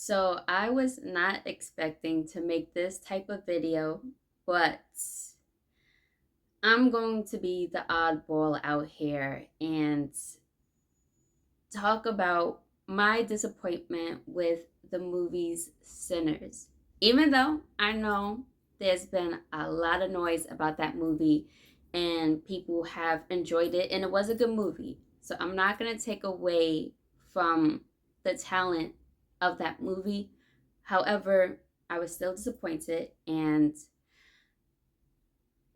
So I was not expecting to make this type of video, but I'm going to be the oddball out here and talk about my disappointment with the movie's Sinners. Even though I know there's been a lot of noise about that movie and people have enjoyed it, and it was a good movie. So I'm not going to take away from the talent of that movie. However, I was still disappointed, and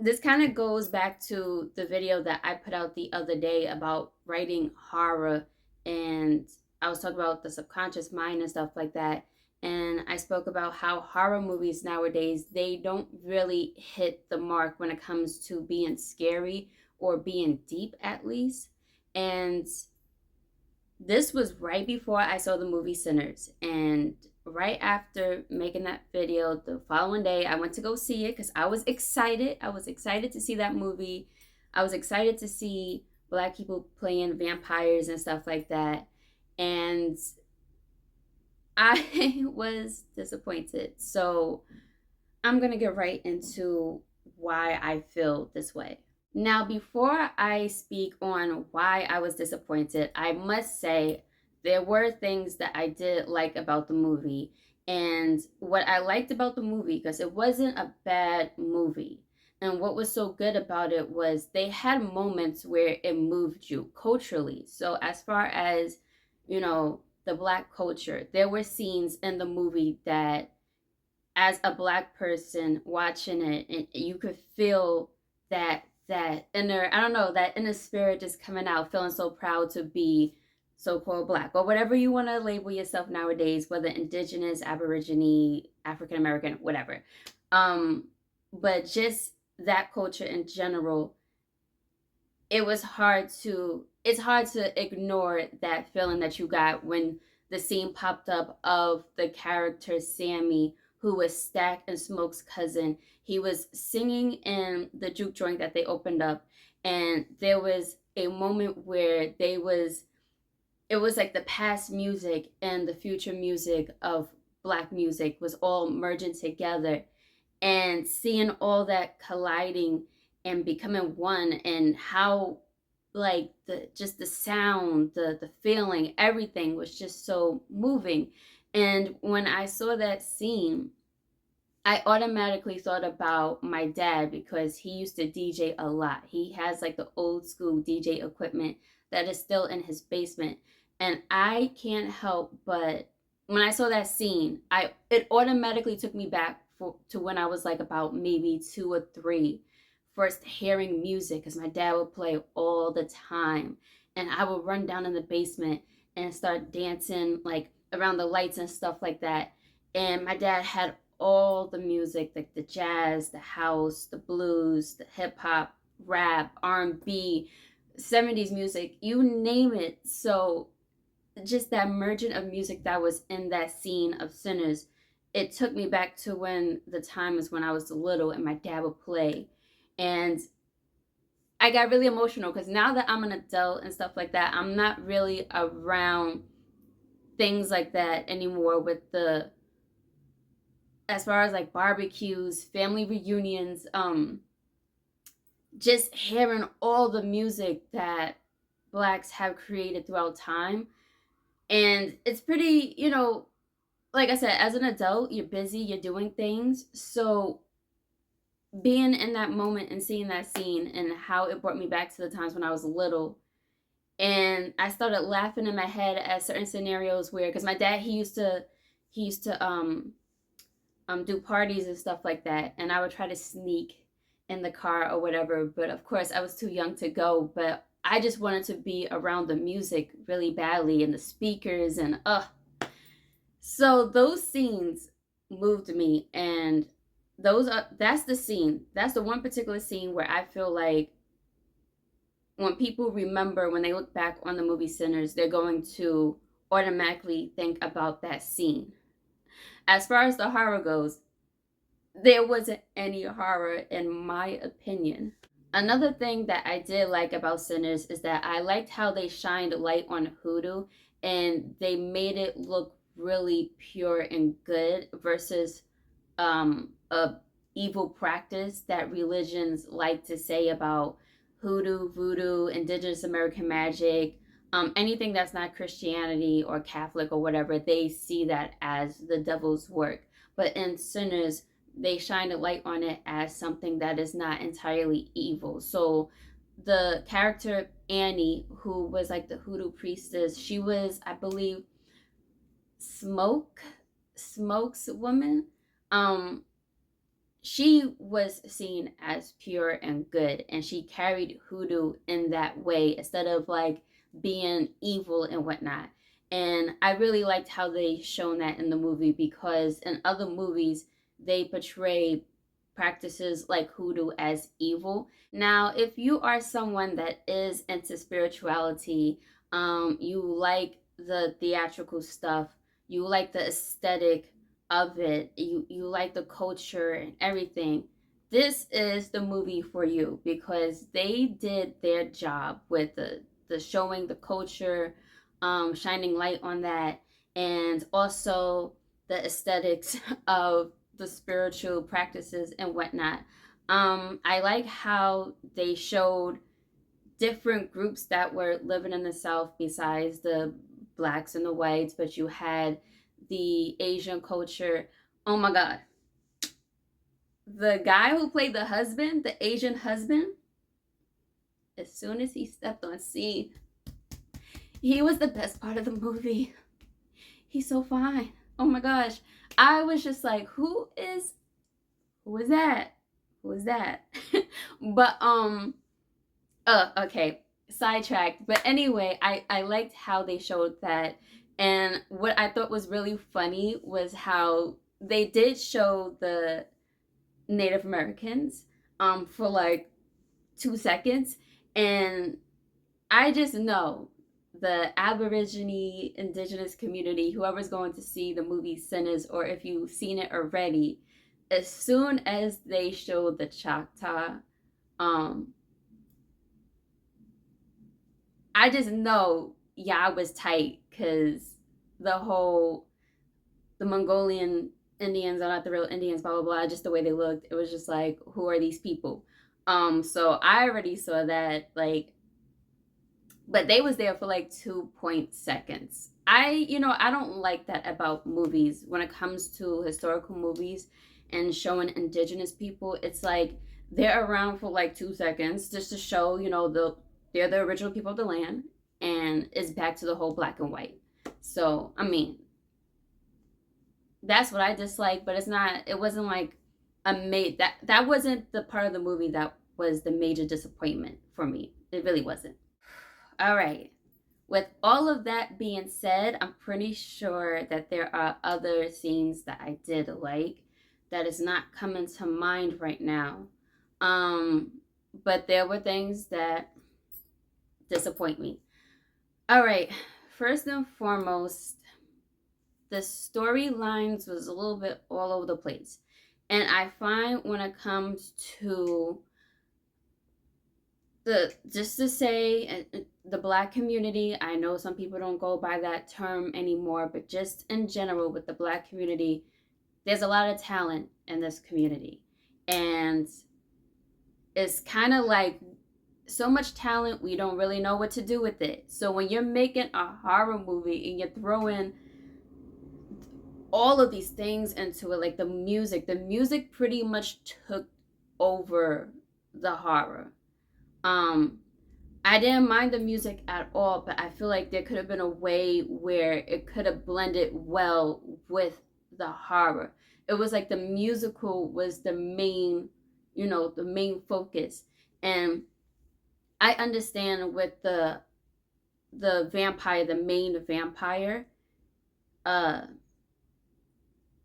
this kind of goes back to the video that I put out the other day about writing horror, and I was talking about the subconscious mind and stuff like that. And I spoke about how horror movies nowadays, they don't really hit the mark when it comes to being scary or being deep, at least. And this was right before I saw the movie Sinners. And right after making that video, the following day, I went to go see it because I was excited. I was excited to see that movie. I was excited to see Black people playing vampires and stuff like that. And I was disappointed. So I'm going to get right into why I feel this way. Now, before I speak on why I was disappointed, I must say there were things that I did like about the movie. And what I liked about the movie, because it wasn't a bad movie. And what was so good about it was they had moments where it moved you culturally. So, as far as, the Black culture, there were scenes in the movie that, as a Black person watching it, and you could feel that inner, I don't know, that inner spirit just coming out, feeling so proud to be so-called Black, or whatever you want to label yourself nowadays, whether Indigenous, Aborigine, African American, whatever. But just that culture in general, it's hard to ignore that feeling that you got when the scene popped up of the character Sammy, who was Stack and Smoke's cousin. He was singing in the juke joint that they opened up, and there was a moment where it was like the past music and the future music of Black music was all merging together, and seeing all that colliding and becoming one, and how, like, the sound, the feeling, everything was just so moving. And when I saw that scene, I automatically thought about my dad, because he used to DJ a lot. He has like the old school DJ equipment that is still in his basement. And I can't help but, when I saw that scene, I it automatically took me back to when I was like about maybe 2 or 3, first hearing music, because my dad would play all the time. And I would run down in the basement and start dancing like around the lights and stuff like that. And my dad had all the music, like the jazz, the house, the blues, the hip hop, rap, R&B, 70s music, you name it. So just that merging of music that was in that scene of Sinners, it took me back to when the time is when I was little and my dad would play. And I got really emotional because now that I'm an adult and stuff like that, I'm not really around things like that anymore, with the, as far as like barbecues, family reunions, just hearing all the music that Blacks have created throughout time. And it's pretty, like I said, as an adult, you're busy, you're doing things. So being in that moment and seeing that scene and how it brought me back to the times when I was little. And I started laughing in my head at certain scenarios where, because my dad, he used to do parties and stuff like that, and I would try to sneak in the car or whatever. But of course, I was too young to go. But I just wanted to be around the music really badly, and the speakers, and so those scenes moved me. And that's the scene. That's the one particular scene where I feel like when people remember, when they look back on the movie Sinners, they're going to automatically think about that scene. As far as the horror goes, there wasn't any horror in my opinion. Another thing that I did like about Sinners is that I liked how they shined light on hoodoo, and they made it look really pure and good versus a evil practice that religions like to say about hoodoo, voodoo, indigenous American magic, anything that's not Christianity or Catholic or whatever, they see that as the devil's work. But in Sinners, they shine a light on it as something that is not entirely evil. So the character Annie, who was like the hoodoo priestess, she was, I believe, Smoke's woman. Um, she was seen as pure and good, and she carried hoodoo in that way instead of like being evil and whatnot. And I really liked how they shown that in the movie, because in other movies they portray practices like hoodoo as evil. Now if you are someone that is into spirituality, you like the theatrical stuff, you like the aesthetic of it, you like the culture and everything, this is the movie for you, because they did their job with the showing the culture, shining light on that, and also the aesthetics of the spiritual practices and whatnot. I like how they showed different groups that were living in the South besides the blacks and the whites, but you had the Asian culture. Oh my God. The guy who played the husband, the Asian husband, as soon as he stepped on scene, he was the best part of the movie. He's so fine. Oh my gosh. I was just like, who is that? Who is that? But okay, sidetracked. But anyway, I liked how they showed that. And what I thought was really funny was how they did show the Native Americans for like 2 seconds. And I just know the Aborigine indigenous community, whoever's going to see the movie Sinners, or if you've seen it already, as soon as they showed the Choctaw, um, I just know y'all was tight, because the Mongolian Indians are not the real Indians, blah blah blah, just the way they looked, it was just like, who are these people? So I already saw that, like, but they was there for like 2 point seconds. I don't like that about movies when it comes to historical movies and showing indigenous people. It's like they're around for like 2 seconds just to show, they're the original people of the land, and it's back to the whole black and white. So I mean, that's what I dislike, but it wasn't like that wasn't the part of the movie that was the major disappointment for me. It really wasn't. All right. With all of that being said, I'm pretty sure that there are other scenes that I did like that is not coming to mind right now. Um, but there were things that disappoint me. All right. First and foremost, the storylines was a little bit all over the place. And I find when it comes to just to say, the black community, I know some people don't go by that term anymore, but just in general with the black community, there's a lot of talent in this community. And it's kind of like so much talent, we don't really know what to do with it. So when you're making a horror movie and you're throwing all of these things into it, like the music pretty much took over the horror. I didn't mind the music at all, but I feel like there could have been a way where it could have blended well with the horror. It was like the musical was the main focus. And I understand with the vampire, the main vampire, uh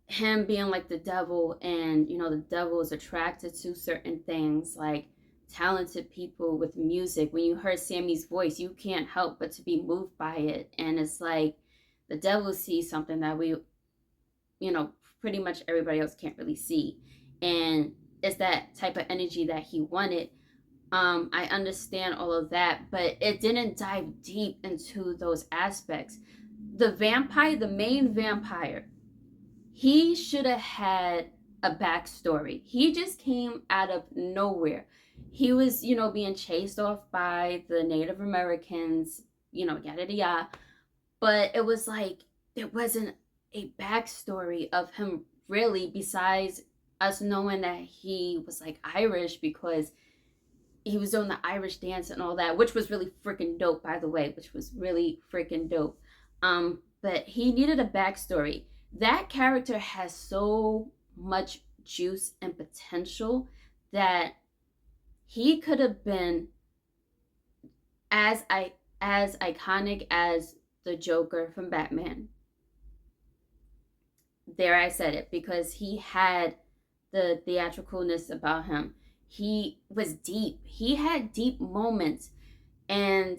him being like the devil, and the devil is attracted to certain things like talented people with music. When you heard Sammy's voice, you can't help but to be moved by it. And it's like the devil sees something that pretty much everybody else can't really see. And it's that type of energy that he wanted. I understand all of that, but it didn't dive deep into those aspects. the vampire, the main vampire, he should have had a backstory. He just came out of nowhere. He was, being chased off by the Native Americans, yada yada yada. But it was like there wasn't a backstory of him really, besides us knowing that he was like Irish because he was doing the Irish dance and all that, which was really freaking dope, by the way, which was really freaking dope. But he needed a backstory. That character has so much juice and potential that he could have been as iconic as the Joker from Batman. There, I said it, because he had the theatricalness about him. He was deep. He had deep moments, and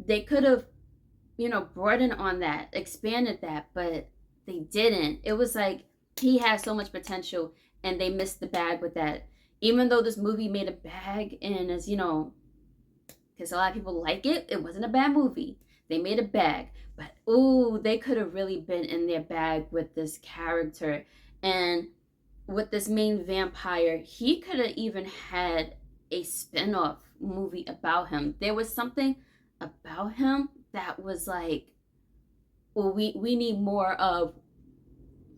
they could have, broadened on that, expanded that, but they didn't. It was like he had so much potential, and they missed the bag with that. Even though this movie made a bag, and as because a lot of people like it, it wasn't a bad movie. They made a bag, but ooh, they could have really been in their bag with this character. And with this main vampire, he could have even had a spin-off movie about him. There was something about him that was like, well, we need more of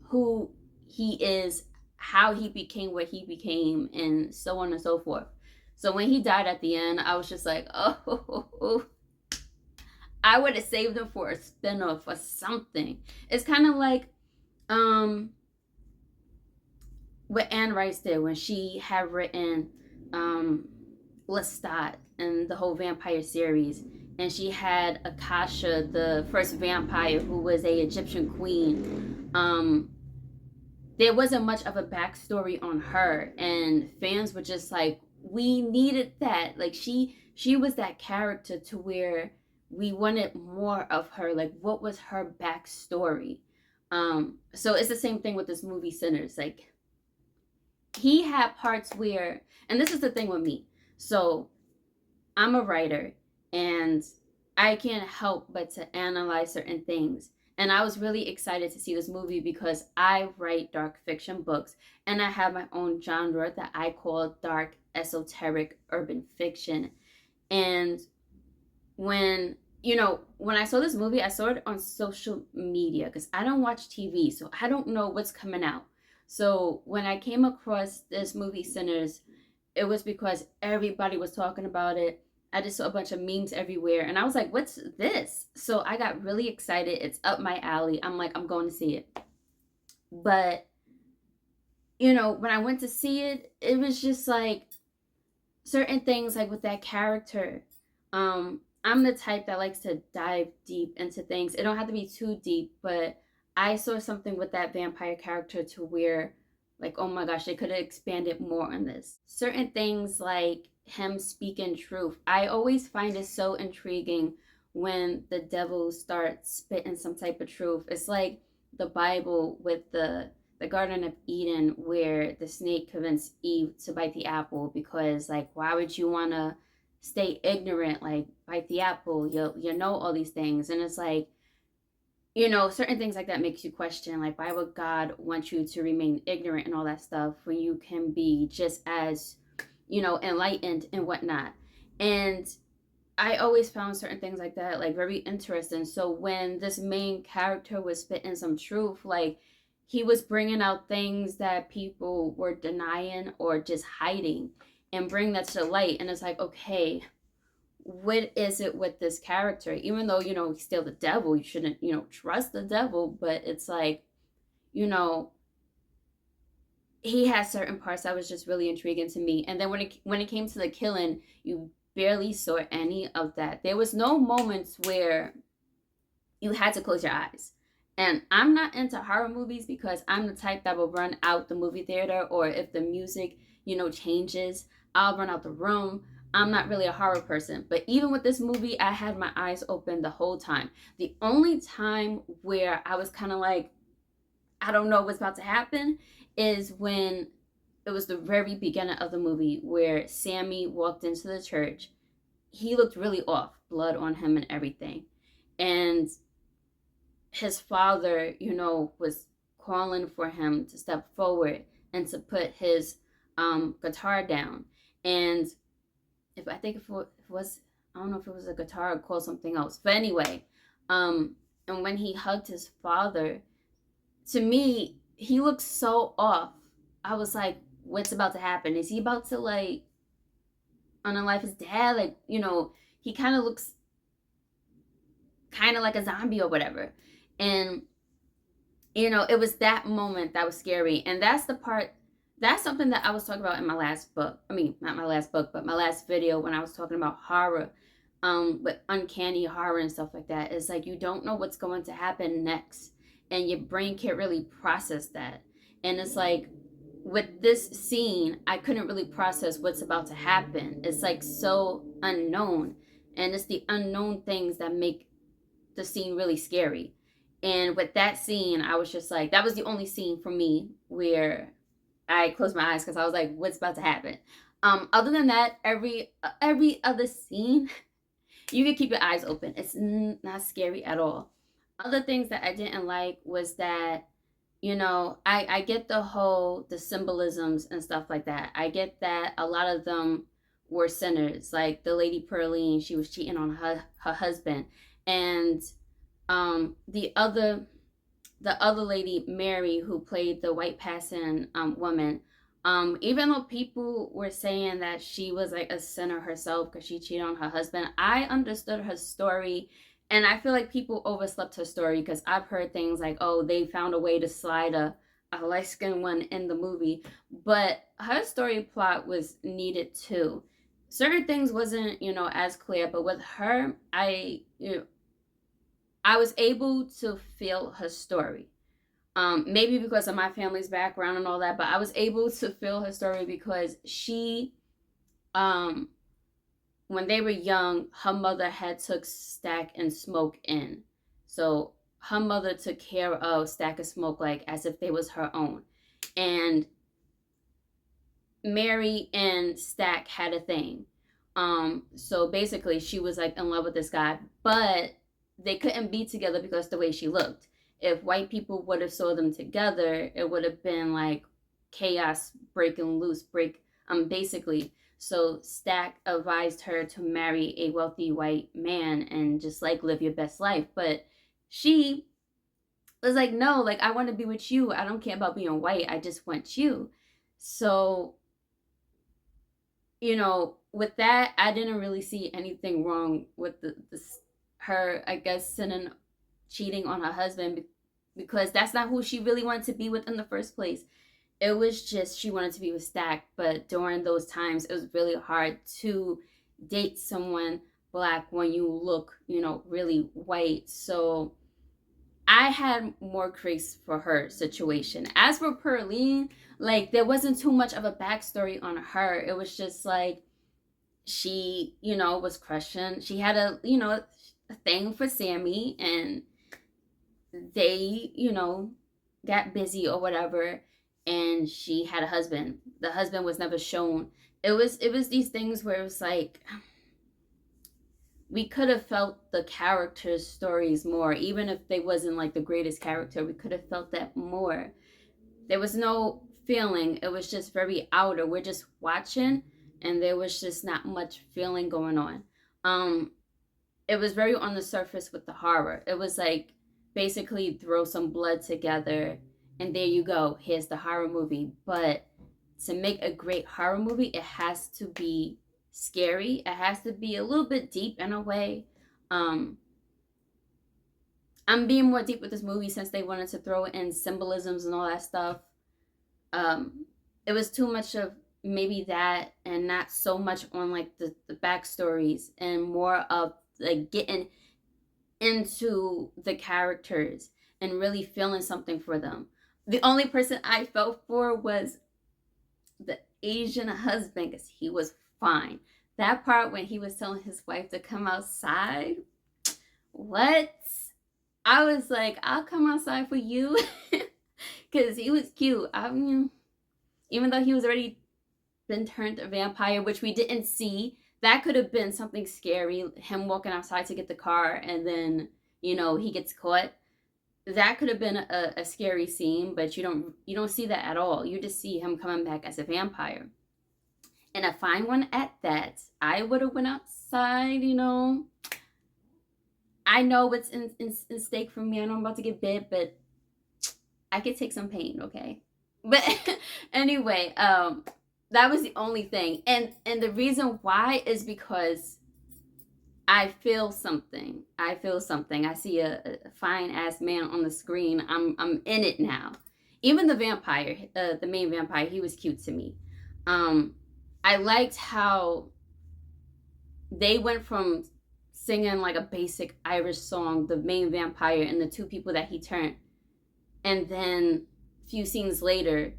who he is, how he became what he became, and so on and so forth. So when he died at the end, I was just like, oh, I would have saved him for a spinoff or something. It's kind of like what Anne Rice did when she had written Lestat and the whole vampire series. And she had Akasha, the first vampire, who was a Egyptian queen. There wasn't much of a backstory on her, and fans were just like, we needed that. Like she was that character to where we wanted more of her. Like, what was her backstory? So it's the same thing with this movie Sinners. Like, he had parts where, and this is the thing with me. So I'm a writer, and I can't help but to analyze certain things. And I was really excited to see this movie because I write dark fiction books, and I have my own genre that I call dark, esoteric, urban fiction. And when when I saw this movie, I saw it on social media because I don't watch TV, so I don't know what's coming out. So when I came across this movie Sinners, it was because everybody was talking about it. I just saw a bunch of memes everywhere, and I was like, what's this? So I got really excited. It's up my alley. I'm like, I'm going to see it. But when I went to see it, it was just like certain things, like with that character. I'm the type that likes to dive deep into things. It don't have to be too deep, but I saw something with that vampire character to where, like, oh my gosh, they could have expanded more on this. Certain things like him speaking truth. I always find it so intriguing when the devil starts spitting some type of truth. It's like the Bible with the Garden of Eden, where the snake convinced Eve to bite the apple because, like, why would you want to stay ignorant? Like, bite the apple, you know all these things. And it's like, certain things like that makes you question, like, why would God want you to remain ignorant and all that stuff when you can be just as enlightened and whatnot. And I always found certain things like that like very interesting. So when this main character was spitting some truth, like, he was bringing out things that people were denying or just hiding, and bring that to light. And it's like, okay, what is it with this character? Even though he's still the devil, you shouldn't trust the devil, but it's like, he has certain parts that was just really intriguing to me. And then when it came to the killing, you barely saw any of that. There was no moments where you had to close your eyes. And I'm not into horror movies because I'm the type that will run out the movie theater, or if the music changes, I'll run out the room. I'm not really a horror person. But even with this movie, I had my eyes open the whole time. The only time where I was kind of like, I don't know what's about to happen, is when it was the very beginning of the movie where Sammy walked into the church. He looked really off, blood on him and everything. And his father, was calling for him to step forward and to put his guitar down. And if I think if it was, I don't know if it was a guitar or called something else, but anyway, um, and when he hugged his father, to me, he looked so off. I was like, what's about to happen? Is he about to like unalive his dad? Like, he kind of looks kind of like a zombie or whatever. And it was that moment that was scary. And that's something that I was talking about in my last book. I mean, not my last book, but my last video when I was talking about horror, with uncanny horror and stuff like that. It's like you don't know what's going to happen next, and your brain can't really process that. And it's like with this scene, I couldn't really process what's about to happen. It's like so unknown, and it's the unknown things that make the scene really scary. And with that scene, I was just like, that was the only scene for me where I closed my eyes because I was like, what's about to happen? Other than that, every other scene, you can keep your eyes open. It's not scary at all. Other things that I didn't like was that, I get the symbolisms and stuff like that. I get that a lot of them were sinners. Like the lady Pearline, she was cheating on her husband. And the other lady, Mary, who played the white passing woman, even though people were saying that she was like a sinner herself because she cheated on her husband, I understood her story. And I feel like people overslept her story because I've heard things like, oh, they found a way to slide a light skinned one in the movie. But her story plot was needed too. Certain things wasn't, as clear, but with her, I was able to feel her story. Maybe because of my family's background and all that, but I was able to feel her story because she, um, when they were young, her mother had took Stack and Smoke in. So her mother took care of Stack and Smoke like as if they was her own. And Mary and Stack had a thing. So basically she was like in love with this guy, but they couldn't be together because the way she looked. If white people would have saw them together, it would have been like chaos breaking loose, basically. So Stack advised her to marry a wealthy white man and just like live your best life. But she was like, no, like I want to be with you. I don't care about being white. I just want you. So, with that, I didn't really see anything wrong with her, I guess, cheating on her husband because that's not who she really wanted to be with in the first place. It was just she wanted to be with Stack, but during those times, it was really hard to date someone black when you look, really white. So I had more grace for her situation. As for Pearline, like there wasn't too much of a backstory on her. It was just like she, was crushing. She had a thing for Sammy, and they, got busy or whatever, and she had a husband. The husband was never shown. It was these things where it was like we could have felt the characters' stories more, even if they wasn't like the greatest character. We could have felt that more. There was no feeling. It was just very outer. We're just watching, and there was just not much feeling going on. Um, it was very on the surface with the horror. It was like basically throw some blood together, and there you go. Here's the horror movie. But to make a great horror movie, it has to be scary. It has to be a little bit deep in a way. Um, I'm being more deep with this movie since they wanted to throw in symbolisms and all that stuff. Um, it was too much of maybe that and not so much on like the backstories and more of like getting into the characters and really feeling something for them. The only person I felt for was the Asian husband because he was fine. That part when he was telling his wife to come outside, what? I was like, I'll come outside for you because he was cute. I mean, even though he was already been turned a vampire, which we didn't see, that could have been something scary. Him walking outside to get the car and then, he gets caught. that could have been a scary scene, but you don't see that at all. You just see him coming back as a vampire, and a fine one at that. I would have went outside, I know what's in stake for me. I know I'm about to get bit, but I could take some pain, okay? But anyway, that was the only thing. And the reason why is because I feel something. I feel something. I see a fine ass man on the screen. I'm in it now. Even the vampire, the main vampire, he was cute to me. I liked how they went from singing like a basic Irish song, the main vampire and the two people that he turned, and then a few scenes later,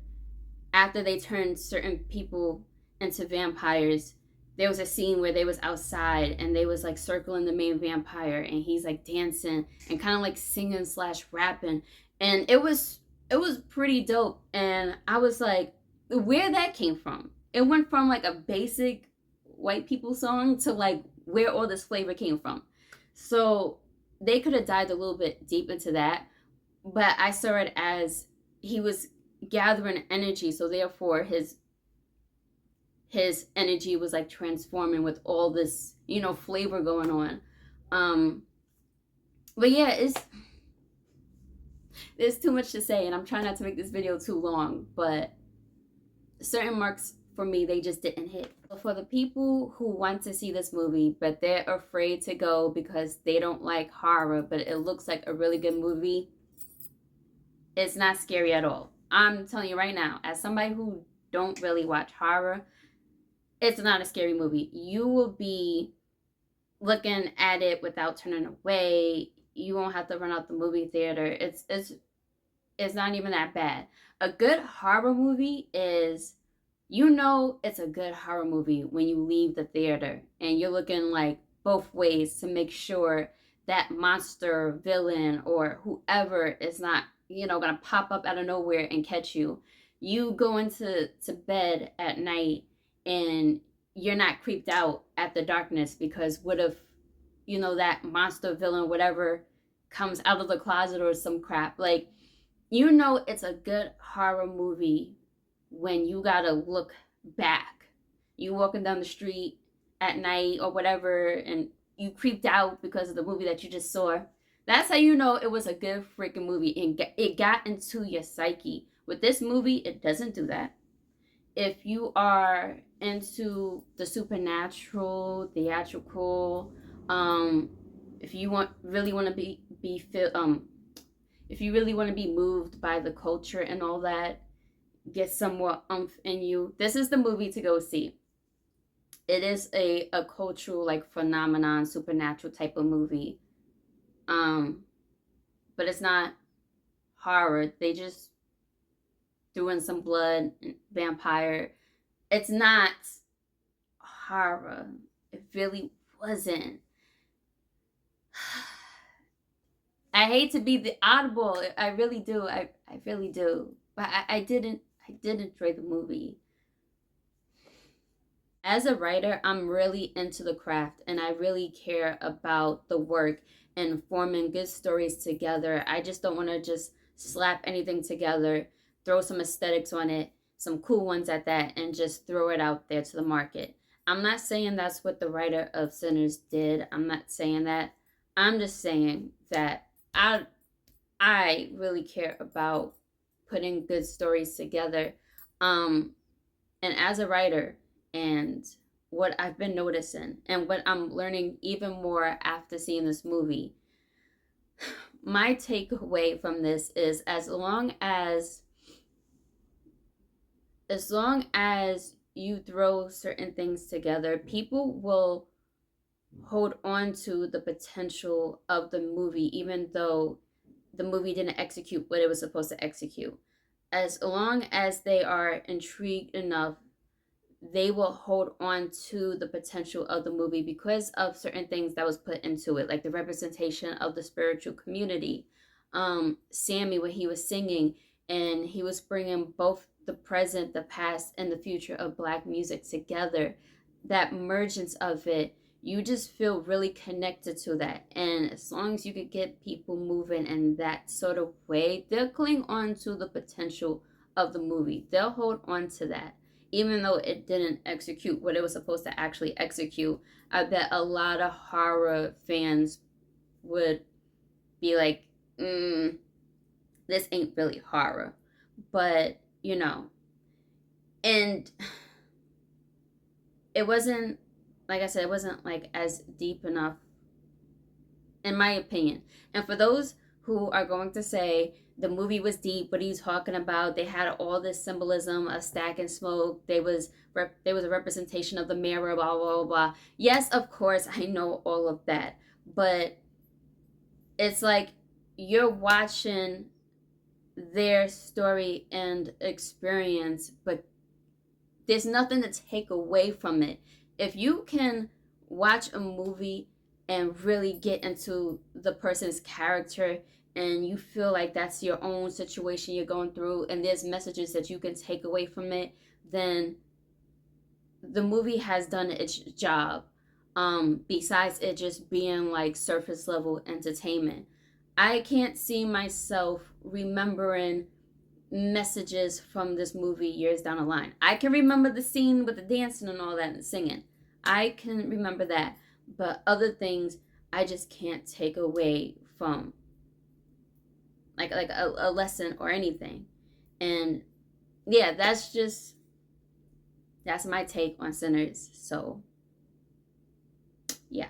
after they turned certain people into vampires, there was a scene where they was outside and they was like circling the main vampire, and he's like dancing and kind of like singing slash rapping, and it was pretty dope. And I was like, where that came from? It went from like a basic white people song to like where all this flavor came from. So they could have dived a little bit deep into that, but I saw it as he was gathering energy, so therefore his energy was like transforming with all this, flavor going on. Um, but yeah, there's too much to say, and I'm trying not to make this video too long, but certain marks for me, they just didn't hit. For the people who want to see this movie, but they're afraid to go because they don't like horror, but it looks like a really good movie, it's not scary at all. I'm telling you right now, as somebody who don't really watch horror, it's not a scary movie. You will be looking at it without turning away. You won't have to run out the movie theater. It's not even that bad. A good horror movie is, it's a good horror movie when you leave the theater and you're looking like both ways to make sure that monster, villain, or whoever is not, gonna pop up out of nowhere and catch you. You go into bed at night and you're not creeped out at the darkness because what if, that monster, villain, whatever, comes out of the closet or some crap. Like, it's a good horror movie when you gotta look back. You walking down the street at night or whatever, and you creeped out because of the movie that you just saw. That's how you know it was a good freaking movie, and it got into your psyche. With this movie, it doesn't do that. If you are into the supernatural, theatrical, if you really want to if you really want to be moved by the culture and all that, get some more umph in you, this is the movie to go see. It is a cultural like phenomenon, supernatural type of movie. But it's not horror. They just threw in some blood and vampire. It's not horror. It really wasn't. I hate to be the oddball. I really do. I really do. But I did enjoy the movie. As a writer, I'm really into the craft and I really care about the work and forming good stories together. I just don't want to just slap anything together, throw some aesthetics on it, some cool ones at that, and just throw it out there to the market. I'm not saying that's what the writer of Sinners did. I'm not saying that. I'm just saying that I really care about putting good stories together. And as a writer, and what I've been noticing and what I'm learning even more after seeing this movie, my takeaway from this is as long as you throw certain things together, people will hold on to the potential of the movie, even though the movie didn't execute what it was supposed to execute. As long as they are intrigued enough, they will hold on to the potential of the movie because of certain things that was put into it, like the representation of the spiritual community. Sammy, when he was singing, and he was bringing both the present, the past, and the future of Black music together, that mergence of it, you just feel really connected to that. And as long as you could get people moving in that sort of way, they'll cling on to the potential of the movie. They'll hold on to that. Even though it didn't execute what it was supposed to actually execute, I bet a lot of horror fans would be like, this ain't really horror. But, and it wasn't, like I said, it wasn't like as deep enough, in my opinion. And for those who are going to say the movie was deep, what he's talking about, they had all this symbolism of stack and smoke. There was a representation of the mirror, blah blah blah blah. Yes, of course, I know all of that, but it's like you're watching their story and experience, but there's nothing to take away from it. If you can watch a movie and really get into the person's character and you feel like that's your own situation you're going through and there's messages that you can take away from it, then the movie has done its job. Besides it just being like surface level entertainment, I can't see myself remembering messages from this movie years down the line. I can remember the scene with the dancing and all that and singing. I can remember that. But other things I just can't take away from like a lesson or anything. And yeah, that's my take on Sinners. So yeah.